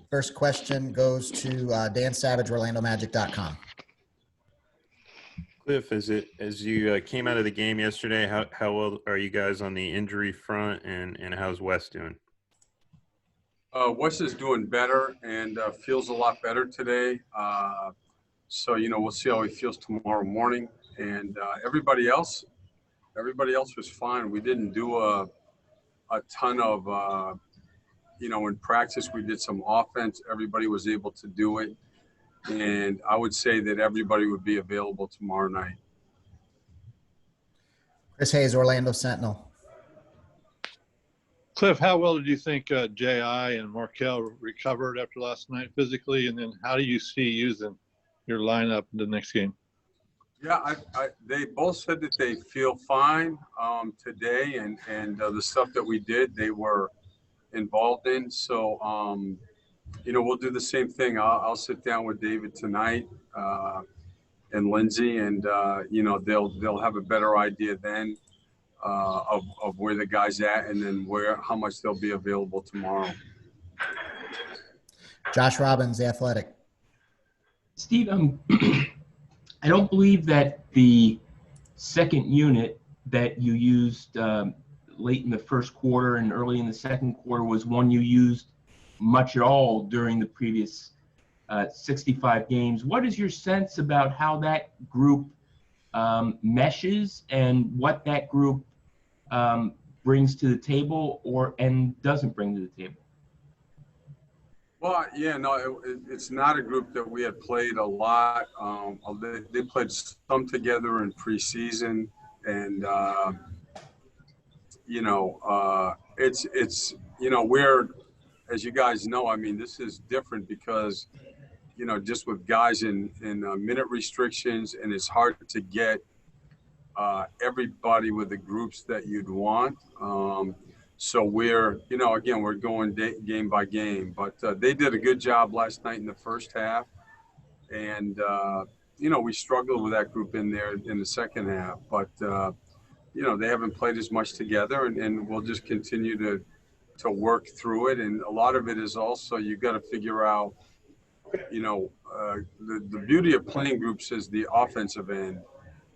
First question goes to Dan Savage, OrlandoMagic.com. Cliff, as you came out of the game yesterday, how well are you guys on the injury front, and how's Wes doing? Wes is doing better and feels a lot better today. So, we'll see how he feels tomorrow morning. And everybody else was fine. We didn't do a ton of, in practice. We did some offense. Everybody was able to do it. And I would say that everybody would be available tomorrow night. Chris Hayes, Orlando Sentinel. Cliff, how well did you think J.I. and Markel recovered after last night physically? And then how do you see using your lineup in the next game? Yeah, they both said that they feel fine today, and the stuff that we did, they were involved in. So, we'll do the same thing. I'll sit down with David tonight and Lindsay, and they'll have a better idea then of where the guy's at, and then how much they'll be available tomorrow. Josh Robbins, The Athletic. Steve, I don't believe that the second unit that you used late in the first quarter and early in the second quarter was one you used much at all during the previous 65 games. What is your sense about how that group meshes and what that group brings to the table and doesn't bring to the table? Well, yeah, no, it's not a group that we had played a lot. They played some together in preseason, and we're, as you guys know, I mean, this is different because, just with guys in minute restrictions, and it's hard to get everybody with the groups that you'd want. So we're, again, we're going game by game, but they did a good job last night in the first half. And, we struggled with that group in there in the second half, but, they haven't played as much together, and we'll just continue to work through it. And a lot of it is also, you've got to figure out, the beauty of playing groups is the offensive end,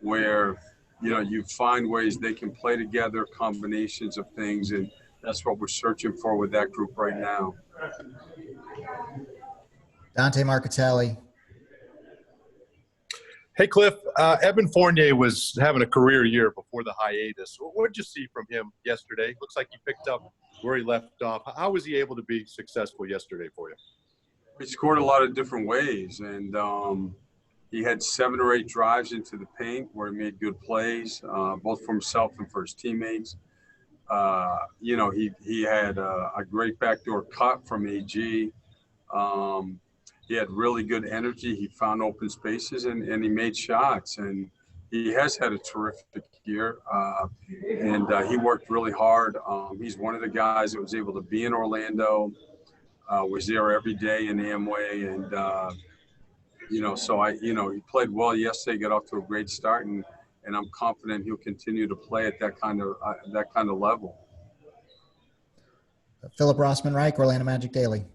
where you find ways they can play together, combinations of things, and that's what we're searching for with that group right now. Dante Marcatelli. Hey, Cliff, Evan Fournier was having a career year before the hiatus. What did you see from him yesterday? Looks like he picked up where he left off. How was he able to be successful yesterday for you? He scored a lot of different ways, and he had 7 or 8 drives into the paint where he made good plays, both for himself and for his teammates. He had a great backdoor cut from AG. He had really good energy. He found open spaces, and he made shots. And he has had a terrific year, and he worked really hard. He's one of the guys that was able to be in Orlando, was there every day in Amway, and he played well yesterday, got off to a great start, and I'm confident he'll continue to play at that kind of level. Philip Rossman-Reich, Orlando Magic Daily.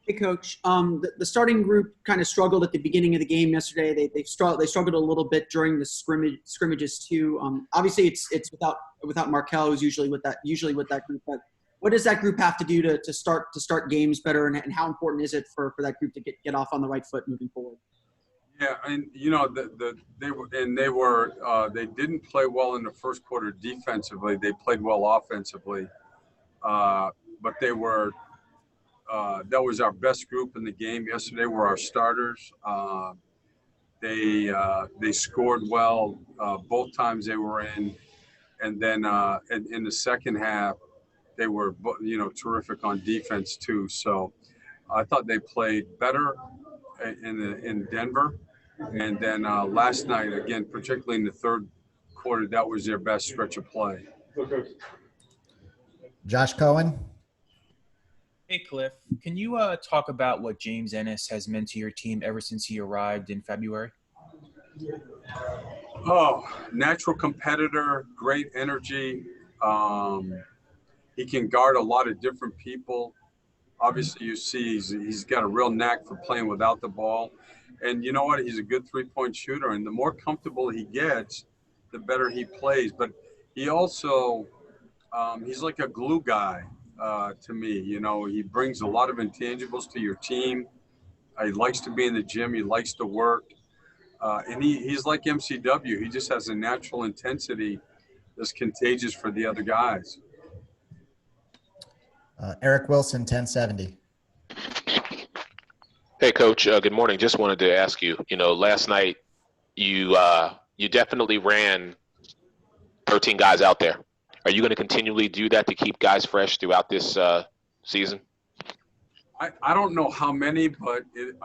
Hey, Coach. The starting group kind of struggled at the beginning of the game yesterday. They struggled a little bit during the scrimmages too. Obviously, it's without Markel, who's usually with that group. But what does that group have to do to start games better, and how important is it for that group to get off on the right foot moving forward? Yeah, and they didn't play well in the first quarter defensively. They played well offensively, but they were. That was our best group in the game yesterday. Were our starters. They scored well both times they were in, and then in the second half they were terrific on defense too. So I thought they played better in Denver, and then last night again, particularly in the third quarter, that was their best stretch of play. Josh Cohen. Hey, Cliff, can you talk about what James Ennis has meant to your team ever since he arrived in February? Oh, natural competitor, great energy. He can guard a lot of different people. obviously you see he's got a real knack for playing without the ball. And you know what? He's a good three-point shooter. And the more comfortable he gets, the better he plays. But he also, he's like a glue guy to me. You know, he brings a lot of intangibles to your team. He likes to be in the gym. He likes to work. And he's like MCW. He just has a natural intensity that's contagious for the other guys. Eric Wilson, 1070. Hey, Coach. Good morning. Just wanted to ask you. Last night you definitely ran 13 guys out there. Are you going to continually do that to keep guys fresh throughout this season? I don't know how many, but it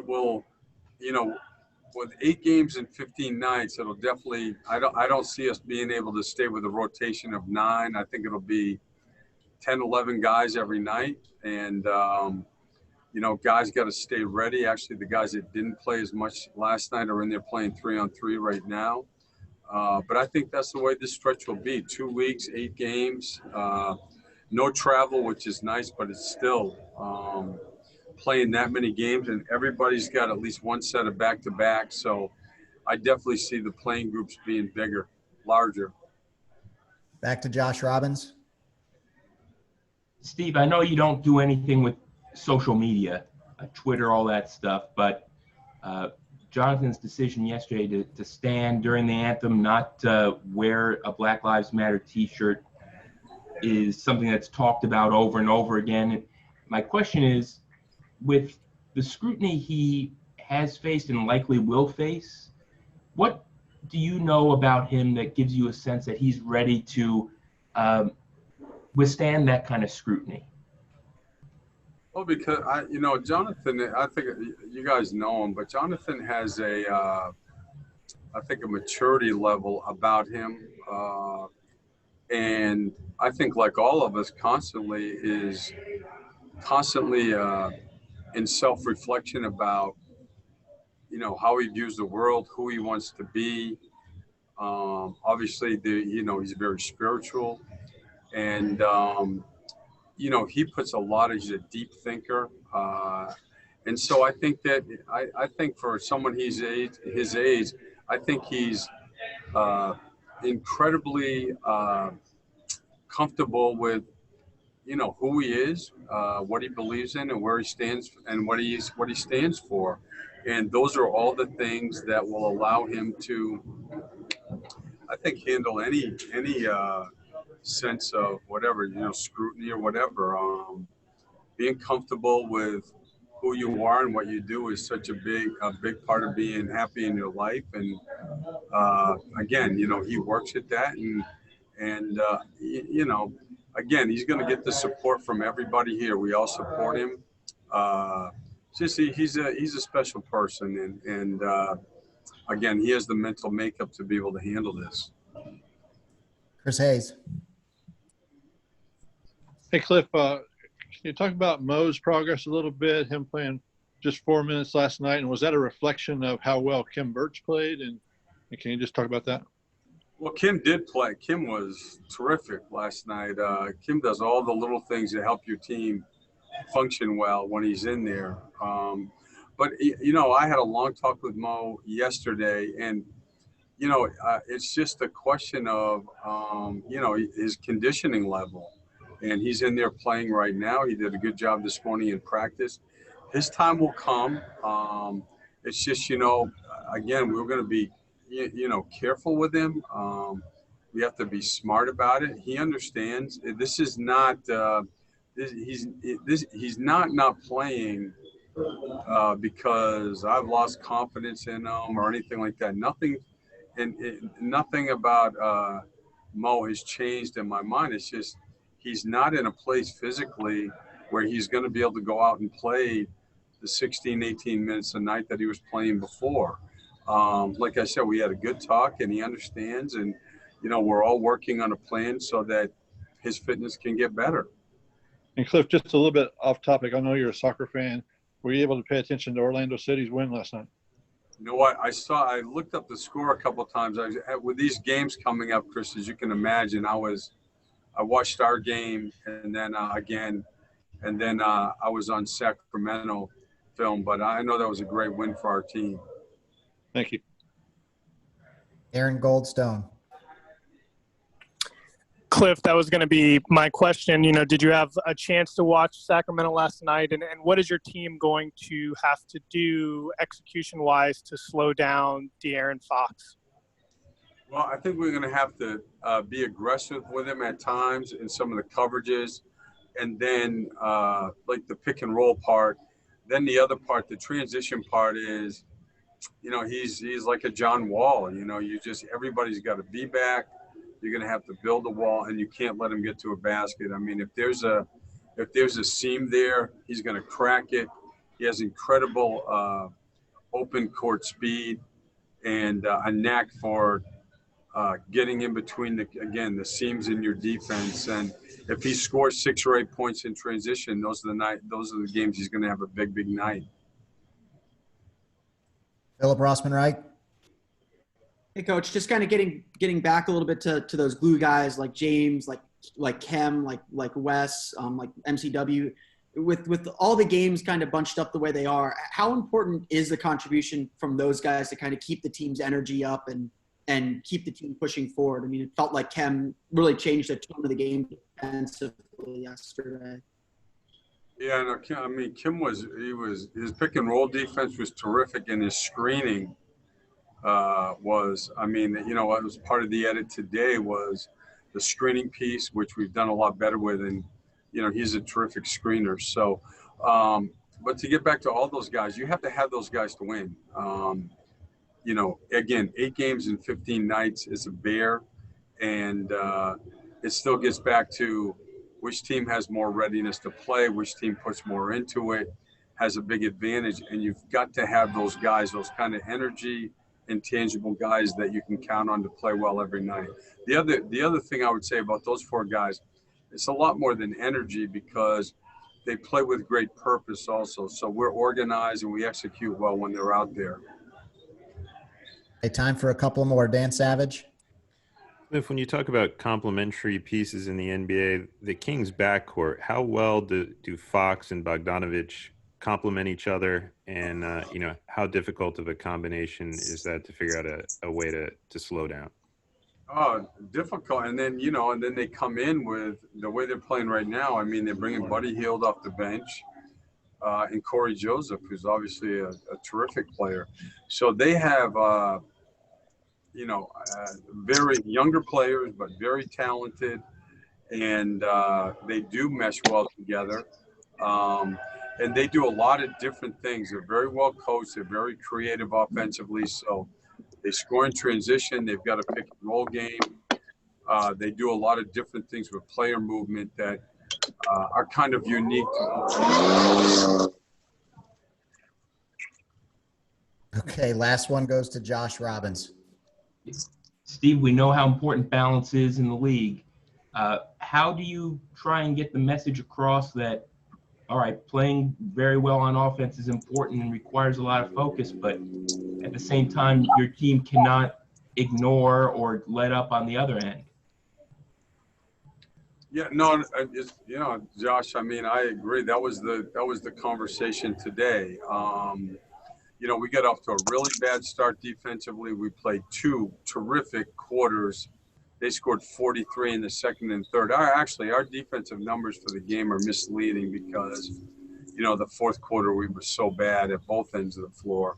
will. With 8 games and 15 nights, it'll definitely. I don't see us being able to stay with a rotation of 9. I think it'll be 10, 11 guys every night, and guys got to stay ready. Actually, the guys that didn't play as much last night are in there playing 3-on-3 right now. But I think that's the way this stretch will be. 2 weeks, 8 games, no travel, which is nice, but it's still playing that many games, and everybody's got at least one set of back-to-back. So I definitely see the playing groups being bigger, larger. Back to Josh Robbins. Steve, I know you don't do anything with social media, Twitter, all that stuff, but Jonathan's decision yesterday to stand during the anthem, not wear a Black Lives Matter t-shirt, is something that's talked about over and over again. My question is, with the scrutiny he has faced and likely will face, what do you know about him that gives you a sense that he's ready to withstand that kind of scrutiny? Well, because Jonathan, I think you guys know him, but Jonathan has I think a maturity level about him. And I think, like all of us, constantly in self-reflection about, how he views the world, who he wants to be. Obviously, he's very spiritual, and he puts he's a deep thinker, and so I think that I think for someone his age, I think he's incredibly comfortable with who he is, what he believes in, and where he stands, and what he stands for, and those are all the things that will allow him to, I think, handle any sense of whatever, scrutiny or whatever. Being comfortable with who you are and what you do is such a big part of being happy in your life. And again, he works at that, and again, he's going to get the support from everybody here. We all support him. He's a special person, and again, he has the mental makeup to be able to handle this. Chris Hayes. Hey, Cliff, can you talk about Mo's progress a little bit, him playing just 4 minutes last night, and was that a reflection of how well Kim Birch played? And can you just talk about that? Well, Kim did play. Kim was terrific last night. Kim does all the little things that help your team function well when he's in there. But, I had a long talk with Mo yesterday, and, it's just a question of, his conditioning level. And he's in there playing right now. He did a good job this morning in practice. His time will come. It's just, again, we're going to be, careful with him. We have to be smart about it. He understands. This is not. He's not playing because I've lost confidence in him or anything like that. Nothing, nothing about Mo has changed in my mind. It's just he's not in a place physically where he's going to be able to go out and play the 16, 18 minutes a night that he was playing before. Like I said, we had a good talk, and he understands, and we're all working on a plan so that his fitness can get better. And Cliff, just a little bit off topic. I know you're a soccer fan. Were you able to pay attention to Orlando City's win last night? You know what? I looked up the score a couple of times. With these games coming up, Chris, as you can imagine, I watched our game, and then again, And then I was on Sacramento film, but I know that was a great win for our team. Thank you. Aaron Goldstone. Cliff, that was going to be my question. You know, did you have a chance to watch Sacramento last night? And what is your team going to have to do execution-wise to slow down De'Aaron Fox? Well, I think we're going to have to be aggressive with him at times in some of the coverages. And then like the pick and roll part. Then the other part, the transition part is, you know, he's like a John Wall. You know, everybody's got to be back. You're going to have to build a wall, and you can't let him get to a basket. I mean, if there's a seam there, he's going to crack it. He has incredible open court speed and a knack for getting in between the seams in your defense. And if he scores 6 or 8 points in transition, those are the games he's going to have a big night. Philip Rossman-Reich. Hey, Coach, just kind of getting back a little bit to those glue guys like James, like Kem, like Wes, like MCW. With all the games kind of bunched up the way they are, how important is the contribution from those guys to kind of keep the team's energy up and keep the team pushing forward? I mean, it felt like Kem really changed the tone of the game defensively yesterday. Yeah, no, Kim his pick and roll defense was terrific, and his screening was, what was part of the edit today was the screening piece, which we've done a lot better with, and he's a terrific screener. So, but to get back to all those guys, you have to have those guys to win. Again, 8 games in 15 nights is a bear, and it still gets back to which team has more readiness to play, which team puts more into it, has a big advantage, and you've got to have those guys, those kind of energy, intangible guys that you can count on to play well every night. The other thing I would say about those 4 guys, it's a lot more than energy because they play with great purpose also. So we're organized and we execute well when they're out there. Okay, time for a couple more. Dan Savage. Cliff, when you talk about complementary pieces in the NBA, the Kings backcourt, how well do Fox and Bogdanovich complement each other? And, how difficult of a combination is that to figure out a way to slow down? Oh, difficult. And then, they come in with the way they're playing right now. I mean, they're bringing Buddy Hield off the bench and Corey Joseph, who's obviously a terrific player. So they have, very younger players, but very talented. And they do mesh well together. And they do a lot of different things. They're very well coached. They're very creative offensively. So they score in transition. They've got a pick and roll game. They do a lot of different things with player movement that are kind of unique to them. Okay, last one goes to Josh Robbins. Steve, we know how important balance is in the league. How do you try and get the message across that, all right, playing very well on offense is important and requires a lot of focus, but at the same time, your team cannot ignore or let up on the other end? Yeah, no, Josh, I agree. That was the conversation today. We got off to a really bad start defensively. We played 2 terrific quarters. They scored 43 in the second and third. Our defensive numbers for the game are misleading because, the fourth quarter we were so bad at both ends of the floor.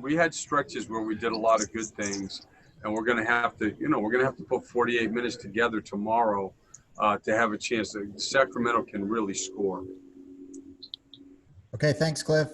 We had stretches where we did a lot of good things, and we're going to have to put 48 minutes together tomorrow to have a chance. Sacramento can really score. Okay, thanks, Cliff.